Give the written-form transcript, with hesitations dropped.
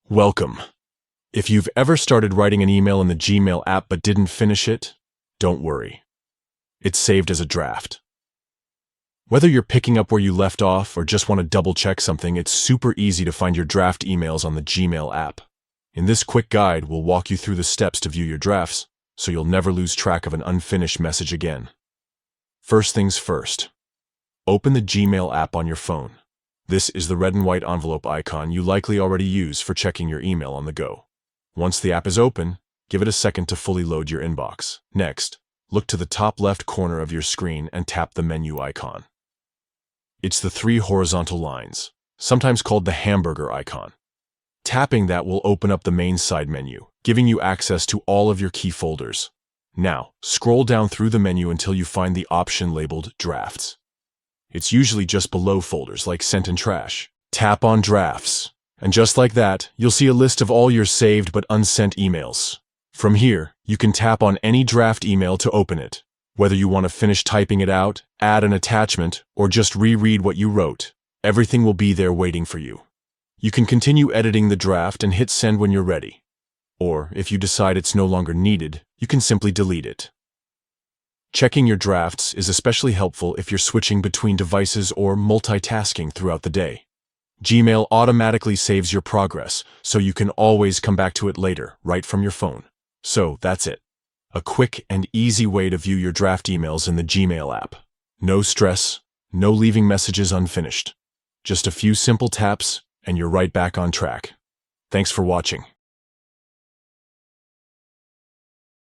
Welcome. If you've ever started writing an email in the Gmail app but didn't finish it, don't worry. It's saved as a draft. Whether you're picking up where you left off or just want to double-check something, it's super easy to find your draft emails on the Gmail app. In this quick guide, we'll walk you through the steps to view your drafts, so you'll never lose track of an unfinished message again. First things first. Open the Gmail app on your phone. This is the red and white envelope icon you likely already use for checking your email on the go. Once the app is open, give it a second to fully load your inbox. Next, look to the top left corner of your screen and tap the menu icon. It's the three horizontal lines, sometimes called the hamburger icon. Tapping that will open up the main side menu, giving you access to all of your key folders. Now, scroll down through the menu until you find the option labeled Drafts. It's usually just below folders like Sent and Trash. Tap on Drafts, and just like that, you'll see a list of all your saved but unsent emails. From here, you can tap on any draft email to open it. Whether you want to finish typing it out, add an attachment, or just reread what you wrote, everything will be there waiting for you. You can continue editing the draft and hit send when you're ready. Or, if you decide it's no longer needed, you can simply delete it. Checking your drafts is especially helpful if you're switching between devices or multitasking throughout the day. Gmail automatically saves your progress, so you can always come back to it later, right from your phone. So, that's it. A quick and easy way to view your draft emails in the Gmail app. No stress, no leaving messages unfinished. Just a few simple taps, and you're right back on track. Thanks for watching.